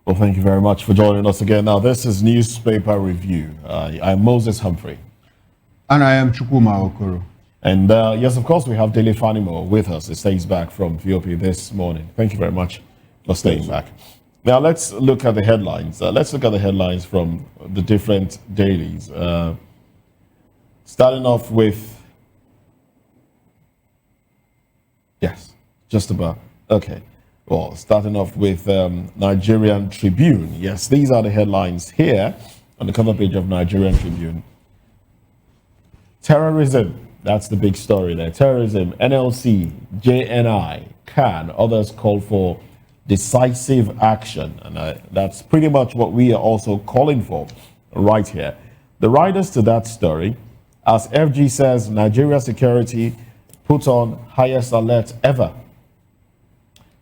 Well, thank you very much for joining us again. Now, this is Newspaper Review. I'm Moses Humphrey. And I am Chukwuma Okoro. And yes, of course, we have Dele Fanimo with us. He stays back from VOP this morning. Thank you very much for staying back. Now, let's look at the headlines. Let's look at the headlines from the different dailies. Starting off with, yes, just about, okay. Well, starting off with Nigerian Tribune. Yes, these are the headlines here on the cover page of Nigerian Tribune. Terrorism, that's the big story there. Terrorism, NLC, JNI, CAN, others call for decisive action. And that's pretty much what we are also calling for right here. The riders to that story, as FG says, Nigeria security put on highest alert ever.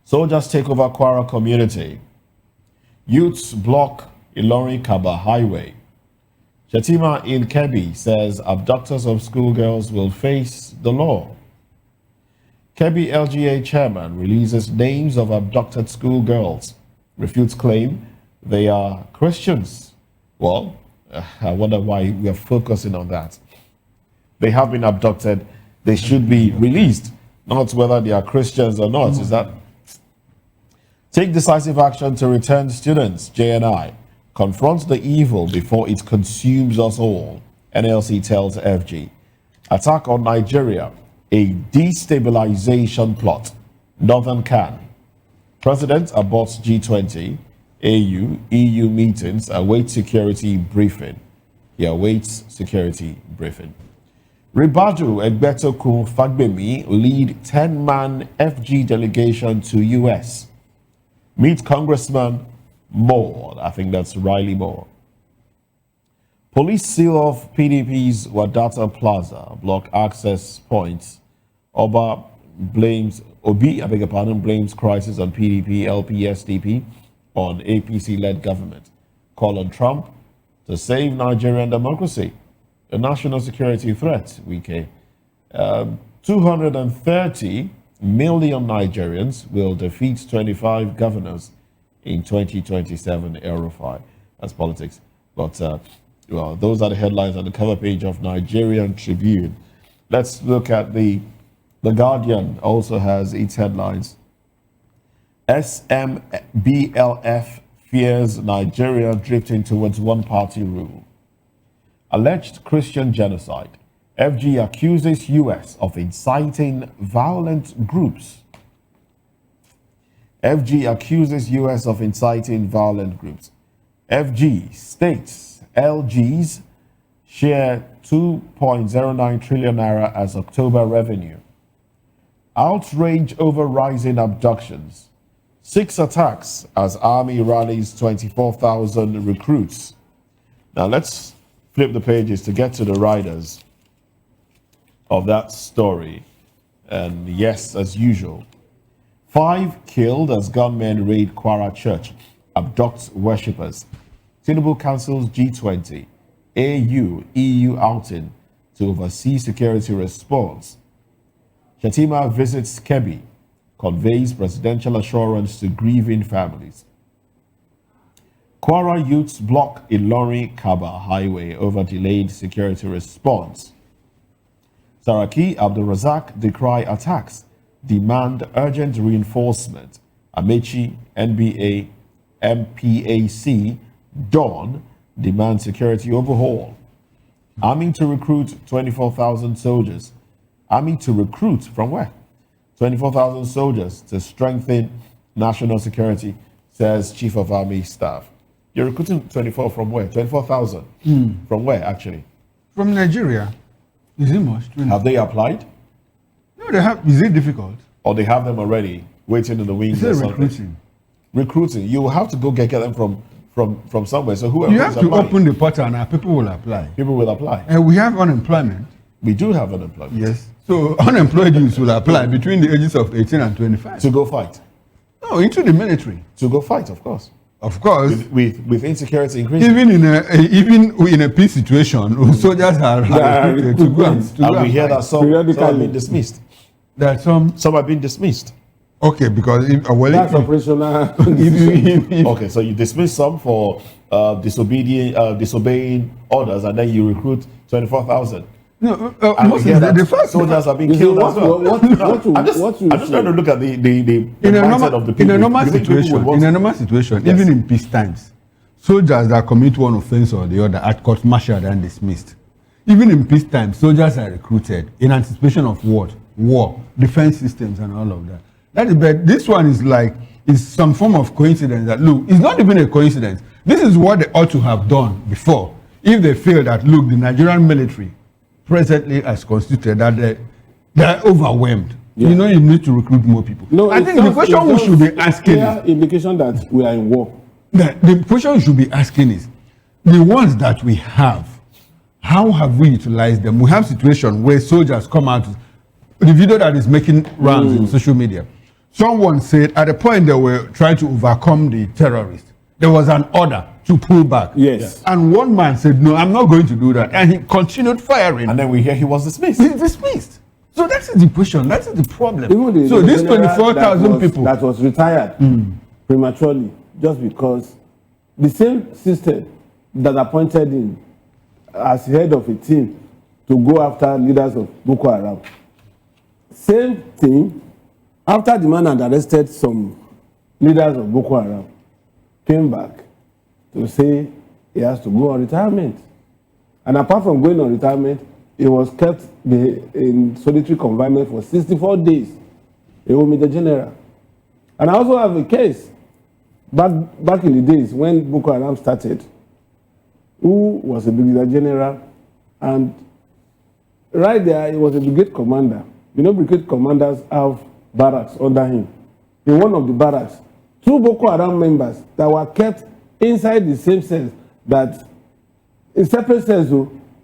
Soldiers take over Kwara community. Youths block Ilorin Kaba highway. Shatima in Kebbi says abductors of schoolgirls will face the law. Kebbi LGA chairman releases names of abducted schoolgirls. Refutes claim they are Christians. Well, I wonder why we are focusing on that. They have been abducted. They should be released. Not whether they are Christians or not. Is that? Take decisive action to return students, JNI. Confront the evil before it consumes us all, NLC tells FG. Attack on Nigeria, a destabilization plot. Northern CAN. President aborts G20, AU, EU meetings, awaits security briefing. He awaits security briefing. Ribadu Egbetoku Fagbemi lead 10-man FG delegation to US. Meet Congressman Moore. I think that's Riley Moore. Police seal off PDP's Wadata Plaza, block access points. Obi, blames crisis on PDP, LP, SDP on APC-led government. Call on Trump to save Nigerian democracy. A national security threat, Wike. 230 million Nigerians will defeat 25 governors in 2027 Aerofy. That's politics. But, well, those are the headlines on the cover page of Nigerian Tribune. Let's look at the Guardian also has its headlines. SMBLF fears Nigeria drifting towards one-party rule. Alleged Christian genocide. FG accuses US of inciting violent groups. FG accuses US of inciting violent groups. FG states LGs share 2.09 trillion naira as October revenue. Outrage over rising abductions. 6 attacks as Army rallies 24,000 recruits. Now let's flip the pages to get to the riders of that story. And yes, as usual, 5 killed as gunmen raid Kwara Church, abduct worshippers. Tinubu cancels G20, AU, EU outing to oversee security response. Shatima visits Kebbi, conveys presidential assurance to grieving families. Kwara youths block Ilorin Kaba highway over delayed security response. Saraki Abdul Razak decry attacks, demand urgent reinforcement. Amechi, NBA, MPAC, Dawn demand security overhaul. Army to recruit 24,000 soldiers. Army to recruit from where? 24,000 soldiers to strengthen national security, says Chief of Army Staff. You're recruiting 24 from where? 24,000? From where, actually? From Nigeria. Is it much? Have they applied? No, they have. Is it difficult? Or they have them already waiting in the wings? Is it recruiting? Recruiting. You will have to go get them from somewhere. So whoever you have to open the portal and people will apply. People will apply. And we have unemployment. We do have unemployment. Yes. So unemployed youths will apply between the ages of 18 and 25. To go fight? No, into the military. To go fight, of course. Of course. With insecurity increasing. Even in a peace situation, soldiers are recruited to go and we hear that some have been dismissed. That some have been dismissed. Okay, because that's operational. Okay, so you dismiss some for disobeying orders, and then you recruit 24,000. No, Most of the first soldiers are being killed as well. I'm just trying to look at the mindset of the people. In a normal situation, yes, even in peace times, soldiers that commit one offense or the other are court-martialed and dismissed. Even in peace times, soldiers are recruited in anticipation of what? War, defense systems, and all of that. That is bad. This one is some form of coincidence. That look, it's not even a coincidence. This is what they ought to have done before. If they feel that look, the Nigerian military presently as constituted, that they're overwhelmed. Yeah. You know, you need to recruit more people. No, I think the question we should be asking is indication that we are in war. The question we should be asking is the ones that we have, how have we utilized them? We have situations where soldiers come out. The video that is making rounds in social media, someone said at the point they were trying to overcome the terrorists, there was an order to pull back. Yes. And one man said, no, I'm not going to do that. And he continued firing. And then we hear he was dismissed. He's dismissed. So that's the question. That's the problem. So these 24,000 people that was retired prematurely just because the same system that appointed him as head of a team to go after leaders of Boko Haram. Same thing, after the man had arrested some leaders of Boko Haram, came back to say he has to go on retirement. And apart from going on retirement, he was kept in solitary confinement for 64 days. He was Major General. And I also have a case back in the days when Boko Haram started, who was a Brigadier General, and right there he was a brigade commander. You know, brigade commanders have barracks under him. In one of the barracks, 2 Boko Haram members that were kept inside the same cell, that in separate cells,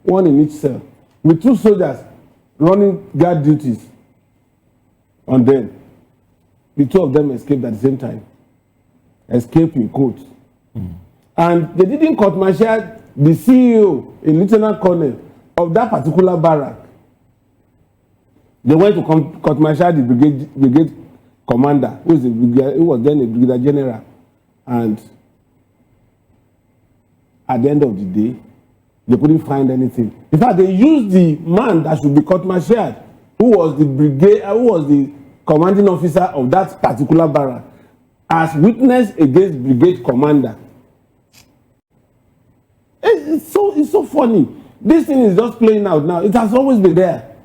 one in each cell, with 2 soldiers running guard duties on them. The 2 of them escaped at the same time. Escaped in quotes. And they didn't court-martial the CEO, a lieutenant colonel of that particular barrack. They went to court-martial the brigade commander, who was then a brigadier general. And at the end of the day, they couldn't find anything. In fact, they used the man that should be court-martialed, who was the commanding officer of that particular barrack, as witness against brigade commander. It's so funny. This thing is just playing out now. It has always been there.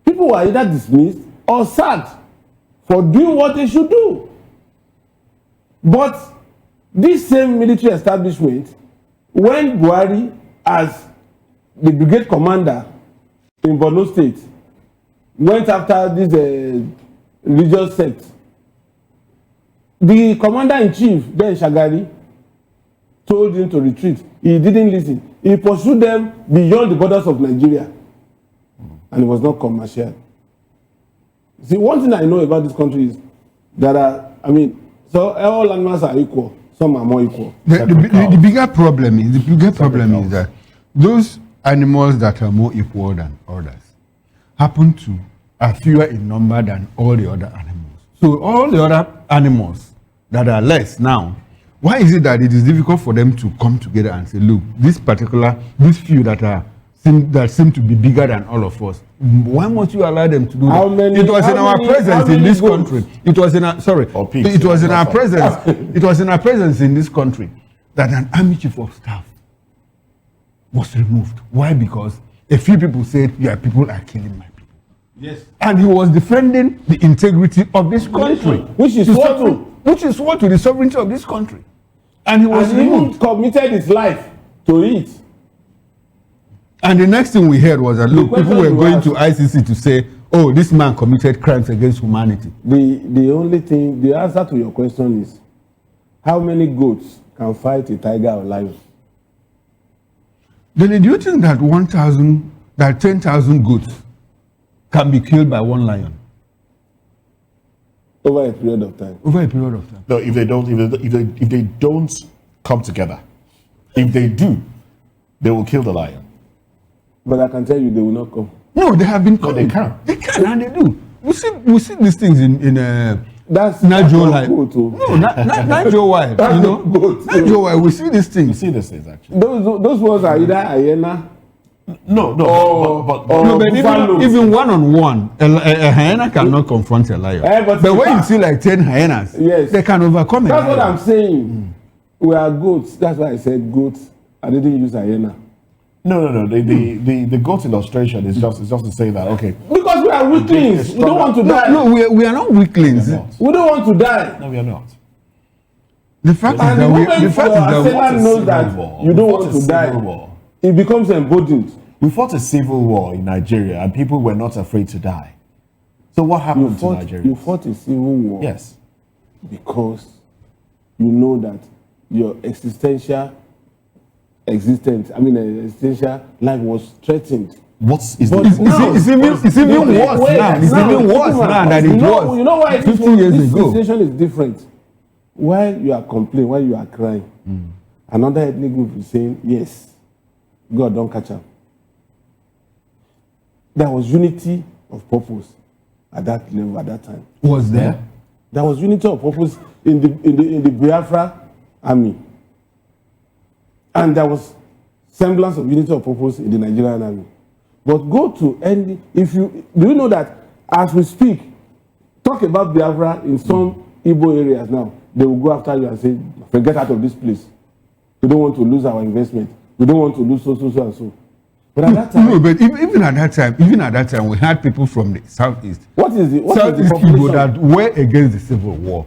People were either dismissed or sacked for doing what they should do. But this same military establishment, when Buhari, as the brigade commander in Borno State, went after this religious sect, the commander-in-chief, then Shagari, told him to retreat. He didn't listen. He pursued them beyond the borders of Nigeria. And it was not commercial. See, one thing I know about this country is that, so all animals are equal. Some are more equal. The bigger problem is that those animals that are more equal than others are fewer in number than all the other animals. So all the other animals that are less now, why is it that it is difficult for them to come together and say, look, these few that seem to be bigger than all of us, why must you allow them to do that? It was in our presence in this country. It was in our presence in this country that an army chief of staff was removed. Why? Because a few people said, yeah, people are killing my people. Yes. And he was defending the integrity of this country, which is what to the sovereignty of this country. And he was even committed his life to it. And the next thing we heard was that, look, people were going to ICC to say, oh, this man committed crimes against humanity. The answer to your question is, how many goats can fight a tiger or lion? Then do you think that 10,000 goats can be killed by one lion? Over a period of time. No, if they don't come together, if they do, they will kill the lion. But I can tell you, they will not come. No, they have been coming. No, they can. They can, and they do. we see these things in That's Nigerian life. No, Nigerian wife, you know. Nigerian wife, we see these things. We see these things actually. Those ones are either hyena. No, but even one-on-one, a hyena cannot confront a lion. But when you see like 10 hyenas, yes, they can overcome. That's what I'm saying. We are goats. That's why I said goats. I didn't use hyena. No. The goat illustration is just to say that, okay. Because we are weaklings. We don't want to die. No, we are not weaklings. We don't want to die. No, we are not. The fact is that knows that you don't want to die. It becomes emboldened. We fought a civil war in Nigeria and people were not afraid to die. So what happened to Nigeria? You fought a civil war. Yes. Because you know that your existential life was threatened. It's even worse now. It's even worse now than it was. You know why 50 years ago. The situation is different. While you are complaining, while you are crying, another ethnic group is saying, yes, God don't catch up. There was unity of purpose at that level, at that time. Was there? There was unity of purpose in the Biafra army. And there was semblance of unity of purpose in the Nigerian army. But go to any, do you know that as we speak, talk about Biafra in some Igbo areas now, they will go after you and say, get out of this place. We don't want to lose our investment. We don't want to lose so and so. But at that time, no, but even at that time, we had people from the southeast. What is the Igbo that were against the civil war?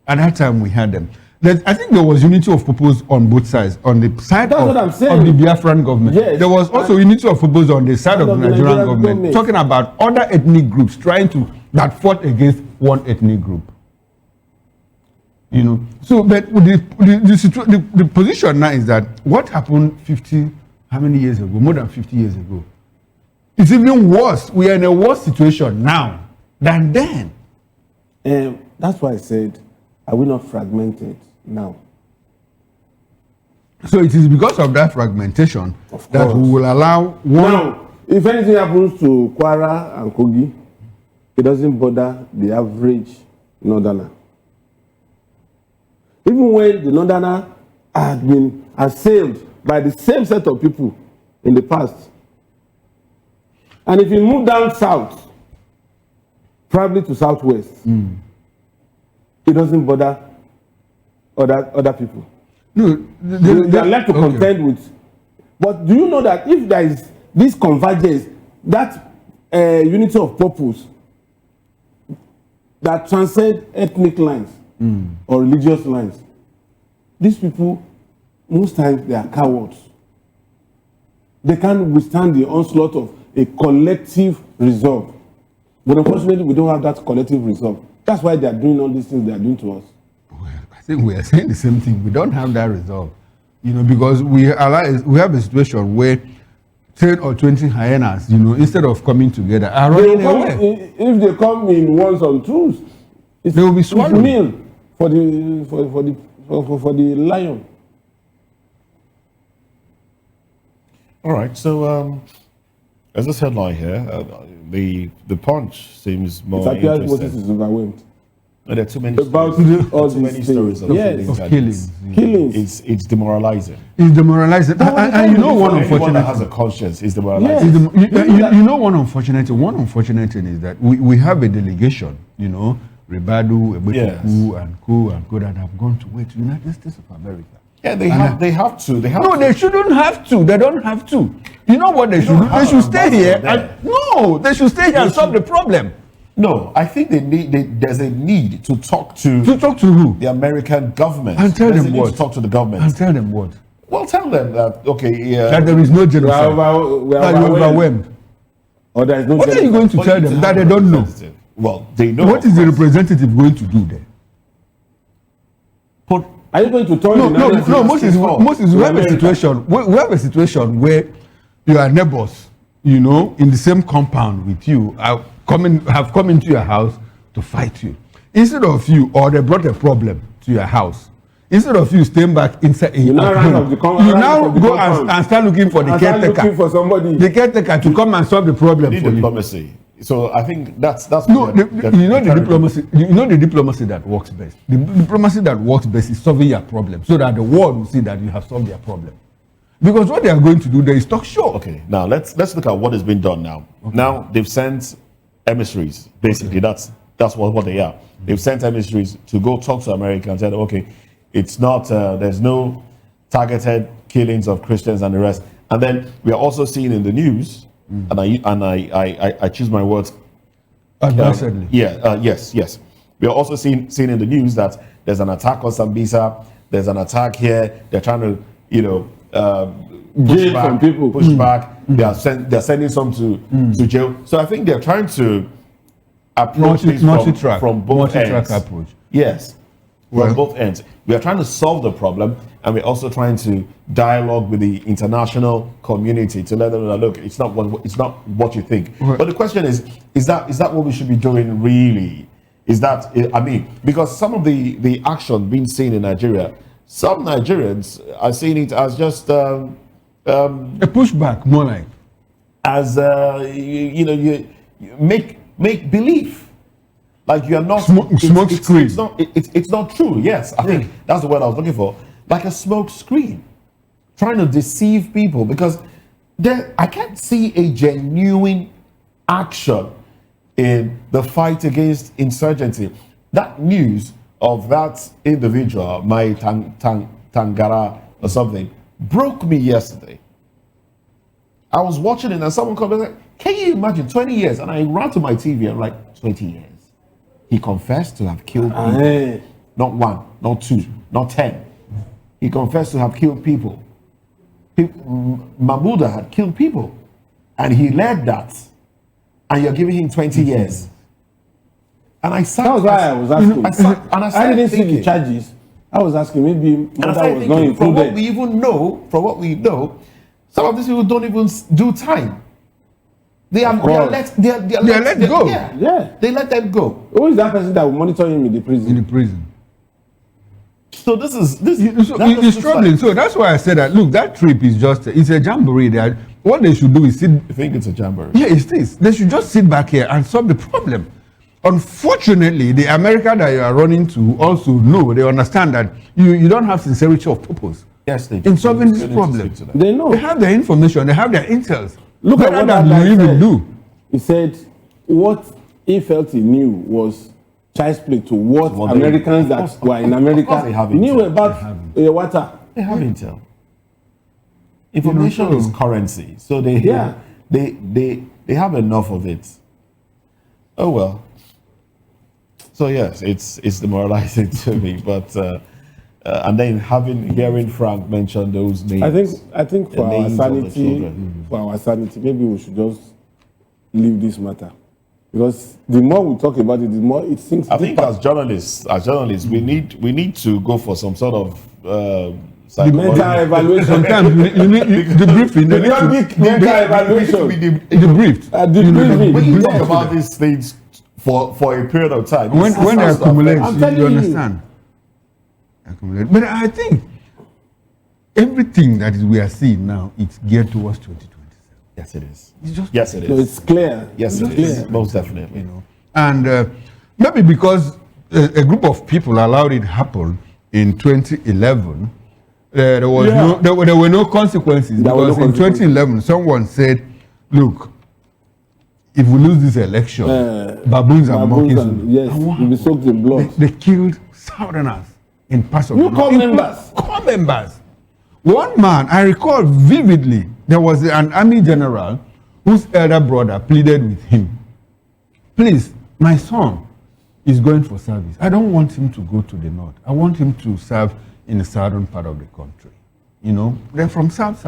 At that time, we had them. I think there was unity of purpose on both sides. On the side of the Biafran government, yes. There was also unity of purpose on the side of the Nigerian government, talking about other ethnic groups that fought against one ethnic group. You know, so but the position now is that what happened how many years ago? More than 50 years ago. It's even worse. We are in a worse situation now than then. That's why I said, are we not fragmented now? So it is because of that fragmentation that we will allow one. Now, if anything happens to Kwara and Kogi, it doesn't bother the average northerner. Even when the northerner had been assailed by the same set of people in the past. And if you move down south, probably to southwest, it doesn't bother other people. No, they are left to contend with. But do you know that if there is this convergence, that unity of purpose that transcends ethnic lines or religious lines, these people, most times they are cowards. They can't withstand the onslaught of a collective resolve. But unfortunately, we don't have that collective resolve. That's why they are doing all these things they are doing to us. Well, I think we are saying the same thing. We don't have that resolve. You know, because we have a situation where 10 or 20 hyenas, you know, instead of coming together, are running away. If they come in ones and twos, they will be swallowed. Meal for the lion. All right, so as this headline here, the punch seems more it appears interesting. Moses is overwhelmed. No, there are too many about stories. all too many these stories things. of killings. It's demoralizing. It's demoralizing. And you know one Anyone that has a conscience is demoralizing. Yes. You know one unfortunate thing is that we have a delegation, you know, Ribadu, Ebetiku, and Co that have gone to the United States of America. Yeah, they have to. No, they shouldn't have to. They don't have to. You know what they should do? They should stay here. They should stay here and solve the problem. No, I think there's a need to talk to. To talk to who? The American government. And tell them what? To talk to the government. And tell them what? Well, tell them that, that there is no genocide. We are overwhelmed. Or there is no what genocide. Are you going to tell them that they don't know? Well, they know. What is the representative going to do there? Are you going to turn No, Moses, we have a situation. We have a situation where your neighbors, you know, in the same compound with you, have come into your house to fight you. Instead of you, or they brought a problem to your house. Instead of you staying back inside, you now go and start looking for the caretaker. Looking for somebody. The caretaker to come and solve the problem for diplomacy. you. So I think that's No, what you know the diplomacy. You know the diplomacy that works best. The diplomacy that works best is solving your problem, so that the world will see that you have solved their problem. Because what they are going to do there is talk show. Okay, now let's look at what has been done now. Okay. Now they've sent emissaries. Basically, that's what they are. They've sent emissaries to go talk to America and said, okay, it's not there's no targeted killings of Christians and the rest. And then we are also seeing in the news, and I choose my words. Advisedly. Yes. We are also seeing in the news that there's an attack on Sambisa. There's an attack here. They're trying to, push back. They're sending some to jail. So I think they're trying to approach this from both ends. Approach. Yes, from both ends. We are trying to solve the problem, and we're also trying to dialogue with the international community to let them know, look, it's not what you think. Right. But the question is that what we should be doing really? Is that, I mean, because some of the action being seen in Nigeria, some Nigerians are seeing it as just a pushback, more like as you make belief, like you are not smoke screen. It's not true. Yes, I think that's the word I was looking for. Like a smoke screen, trying to deceive people, because I can't see a genuine action in the fight against insurgency. That news of that individual, my Tangara or something, broke me yesterday. I was watching it and someone called me like, can you imagine 20 years? And I ran to my TV and like, 20 years. He confessed to have killed people. Not one, not two, not 10. He confessed to have killed people. Mahmouda had killed people. And he led that. And you're giving him 20 years. And I sat. That was why I was asking. I didn't see the charges. I was asking, maybe that was not included. From what we know, some of these people don't even do time. They are let go. Yeah. They let them go. Who is that person that will monitor him in the prison? In the prison. So this is it's troubling. Like, so that's why I said that. Look, that trip is it's a jamboree. What they should do is sit. You think it's a jamboree? Yeah, it is. They should just sit back here and solve the problem. Unfortunately, the America that you are running to also know, they understand that you don't have sincerity of purpose. Yes, they do. In solving this problem. They know. They have their information, they have their intels. Look at what that guy even do. He said what he felt he knew was child's play to what Americans that were in America knew about water. They have intel. Information is currency. So they have enough of it. Oh well. So yes, it's demoralizing to me, but and then hearing Frank mention those names. I think for our sanity, maybe we should just leave this matter, because the more we talk about it, the more it sinks. I think as journalists, we need to go for some sort of mental evaluation. Sometimes you need the briefing. The mental evaluation. Debriefing. When you talk about these things for a period of time, when they accumulate, you understand. But I think everything that we are seeing now, it's geared towards 2027. Yes, it is. Yes, it is. So it's clear. Yes, it is. Most definitely. You know, and maybe because a group of people allowed it happen in 2011. There were no consequences, because in 2011 someone said, look, if we lose this election, baboons and monkeys will be soaked in blood. They killed Southerners in parts of core members. One man, I recall vividly, there was an army general whose elder brother pleaded with him, please, my son is going for service. I don't want him to go to the north. I want him to serve in the southern part of the country. You know, they're from south.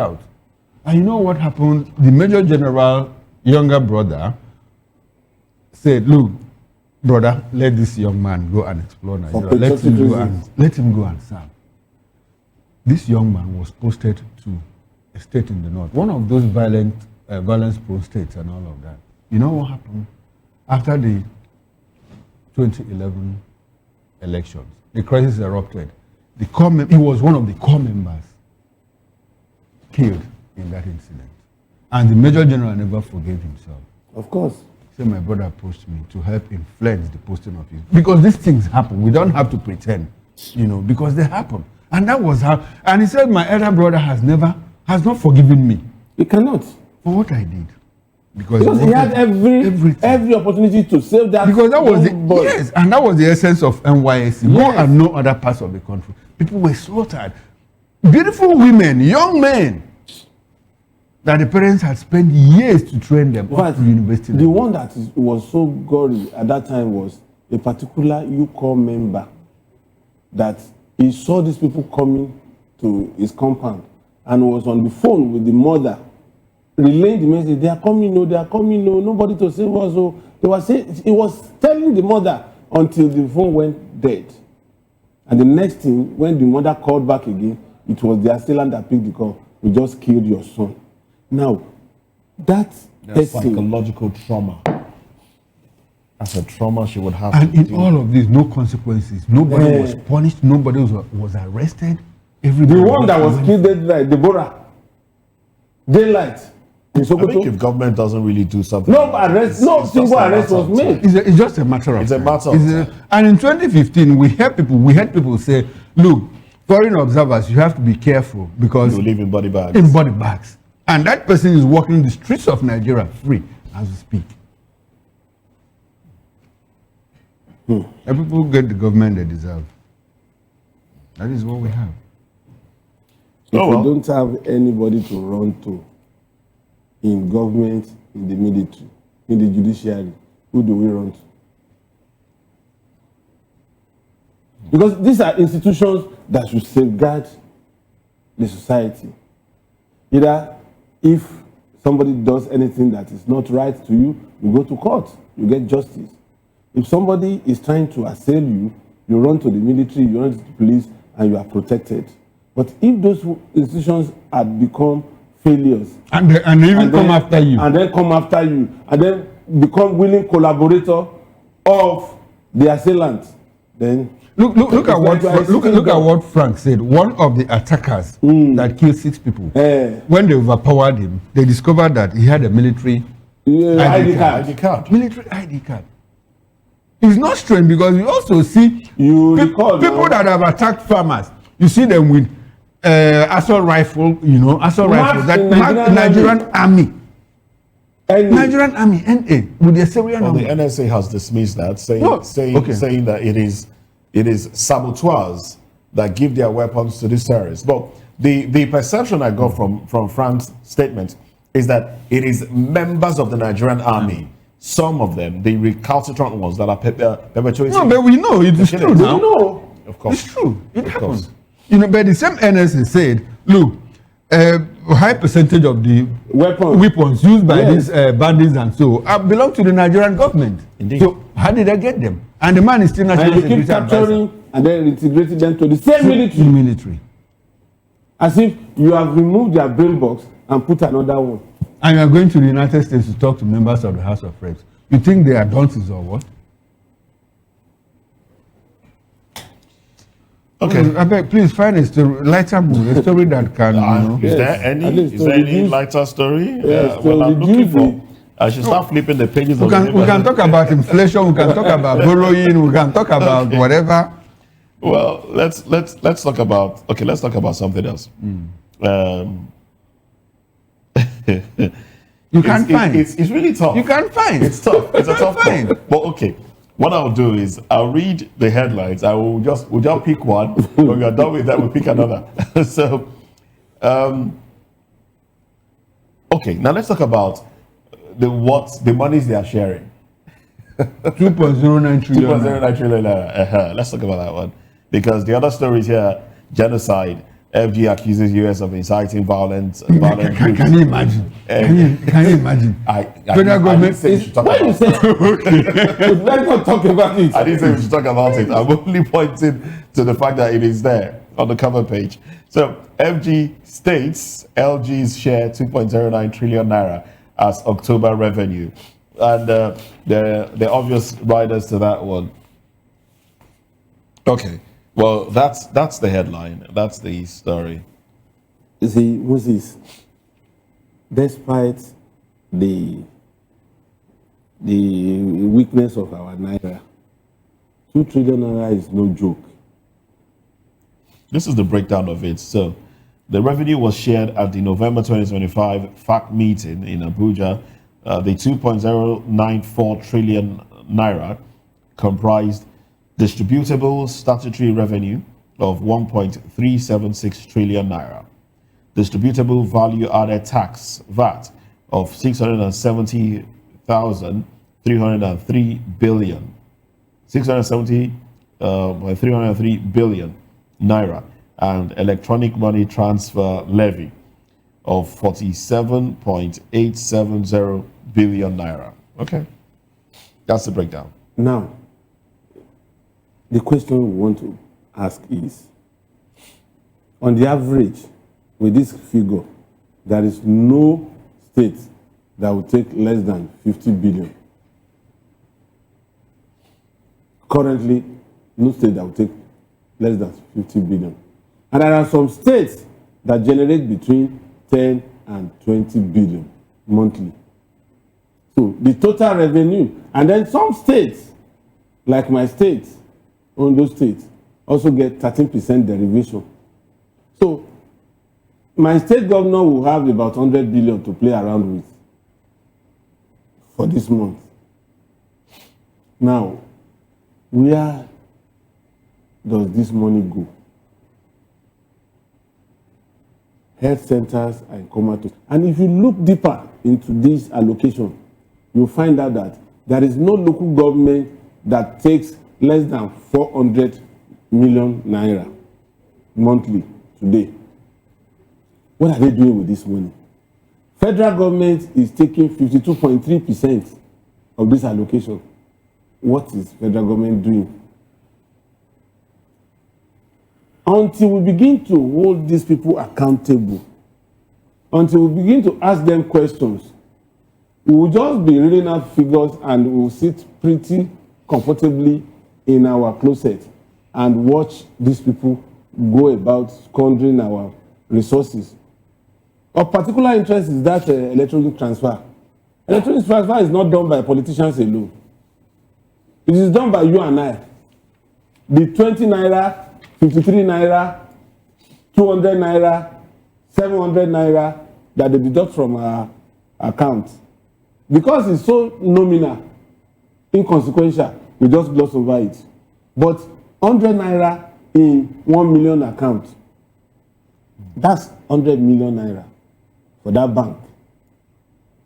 And you know what happened? The major general, younger brother, said, look, brother, let this young man go and explore Nigeria. Let him go and serve. This young man was posted to a state in the north, one of those violence-prone states and all of that. You know what happened? After the 2011 elections, the crisis erupted. He was one of the core members killed in that incident. And the Major General never forgave himself. Of course. Say my brother approached me to help influence the posting of his. Because these things happen. We don't have to pretend, because they happen. And that was how. And he said my elder brother has not forgiven me. He cannot. For what I did. Because he had every opportunity to save that. Because that was yes, and that was the essence of NYSC. Yes. Go and no other parts of the country. People were slaughtered. Beautiful women, young men, that the parents had spent years to train them up to university. The one that was so gory at that time was a particular UCOR member that he saw these people coming to his compound and was on the phone with the mother, relaying the message. They are coming, no, they are coming, no, nobody to save us. So they were saying, he was telling the mother until the phone went dead. And the next thing, when the mother called back again, it was the assailant that picked the call. We just killed your son. Now, that's psychological trauma. As a trauma, she would have. And in all of this, no consequences. Nobody was punished. Nobody was arrested. Everybody. The one that was killed daylight, Deborah. Daylight. I think if government doesn't really do something, no single arrest was made. It's just a matter of. It's a matter of. And in 2015, we heard people say, "Look, foreign observers, you have to be careful because you live in body bags." In body bags, and that person is walking the streets of Nigeria free as we speak. And people get the government they deserve. That is what we have. If we don't have anybody to run to in government, in the military, in the judiciary, who do we run to? Because these are institutions that should safeguard the society. Either if somebody does anything that is not right to you, you go to court, you get justice. If somebody is trying to assail you, you run to the military, you run to the police, and you are protected. But if those institutions had become failures, and then come after you, and then become willing collaborator of the assailant, then look at what Frank said. One of the attackers that killed 6 people, when they overpowered him, they discovered that he had a military ID card. Military ID card. It's not strange because you also see people that have attacked farmers. You see them with assault rifle, that Nigerian army. Nigerian army, NA, with the Syrian army. The NSA has dismissed that, saying that it is saboteurs that give their weapons to these terrorists. But the perception I got from Frank's statement is that it is members of the Nigerian army. Some of them, the recalcitrant ones that are perpetuating. No, but we know it is true now. No, of course, it's true. It happens. But the same NSA said, look, a high percentage of the weapons used by these bandits and so belong to the Nigerian government. Indeed. So how did they get them? And the man is still national security keep capturing and then integrating them to the same military. As if you have removed their bill box and put another one. And you are going to the United States to talk to members of the House of Reps. You think they are dunces or what? Okay. I beg, please find a story, lighter mood, a story that can. Is there any lighter story? Well, I'm looking for. I should start flipping the pages. We can talk about inflation. We can talk about borrowing. We can talk about whatever. Well, let's talk about. Okay, let's talk about something else. You can't find. It's really tough. You can't find. It's tough. It's a tough one. But okay, what I'll do is I'll read the headlines. We'll just pick one. When we are done with that, we'll pick another. So, okay. Now let's talk about the monies they are sharing. 2.09 trillion. 2.09 trillion. Let's talk about that one because the other story is here: genocide. FG accuses US of inciting violence. Can you imagine? Can you imagine? Federal government. Let's not talk about it. I didn't say we should talk about it. I'm only pointing to the fact that it is there on the cover page. So FG states LG's share 2.09 trillion naira as October revenue, and the obvious riders to that one. Okay. Well, that's the headline. That's the story. You see, Moses, despite the the weakness of our naira. 2 trillion naira is no joke. This is the breakdown of it. So, the revenue was shared at the November 2025 FAC meeting in Abuja. The 2.094 trillion naira comprised distributable statutory revenue of 1.376 trillion naira, distributable value added tax VAT of 670,303 billion, 303 billion naira, and electronic money transfer levy of 47.870 billion naira. Okay, that's the breakdown. Now, the question we want to ask is, on the average, with this figure, there is no state that will take less than 50 billion. Currently, no state that will take less than 50 billion. And there are some states that generate between 10 and 20 billion monthly. So the total revenue, and then some states, like my state, Ondo State, also get 13% derivation. So my state governor will have about 100 billion to play around with for this month. Now, where does this money go? Health centers are in comatose. And if you look deeper into this allocation, you'll find out that there is no local government that takes less than 400 million naira monthly today. What are they doing with this money? Federal government is taking 52.3% of this allocation. What is federal government doing? Until we begin to hold these people accountable, until we begin to ask them questions, we will just be reading out figures and we will sit pretty comfortably in our closet and watch these people go about squandering our resources. Of particular interest is that electronic transfer. Electronic transfer is not done by politicians alone. It is done by you and I. The 20 naira, 53 naira, 200 naira, 700 naira that they deduct from our account. Because it's so nominal, inconsequential, we just gloss over it. But 100 naira in 1 million account, that's 100 million naira for that bank.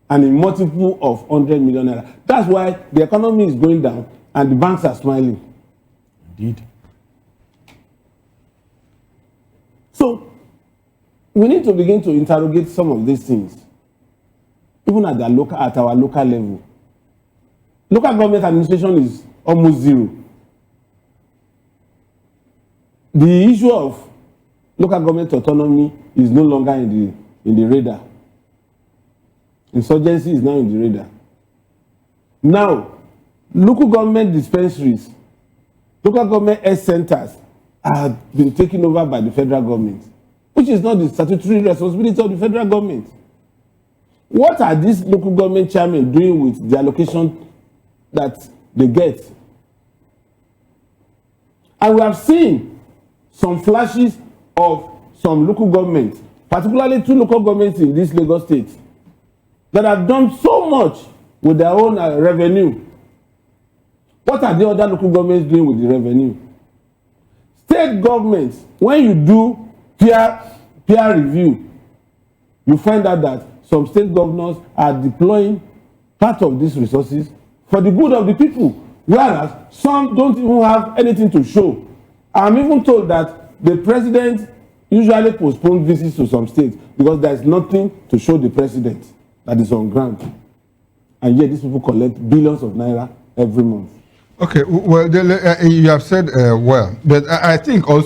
And a multiple of 100 million naira. That's why the economy is going down and the banks are smiling. Indeed. So, we need to begin to interrogate some of these things, even at our local level. Local government administration is almost zero. The issue of local government autonomy is no longer in the radar. Insurgency is now in the radar. Now, local government dispensaries, local government health centers have been taken over by the federal government, which is not the statutory responsibility of the federal government. What are these local government chairmen doing with the allocation that they get? And we have seen some flashes of some local governments, particularly 2 local governments in this Lagos state, that have done so much with their own revenue. What are the other local governments doing with the revenue? State governments, when you do peer review, you find out that some state governors are deploying part of these resources for the good of the people, whereas some don't even have anything to show. I'm even told that the president usually postpones visits to some states because there is nothing to show the president that is on ground. And yet these people collect billions of naira every month. Okay, well, you have said well, but I think also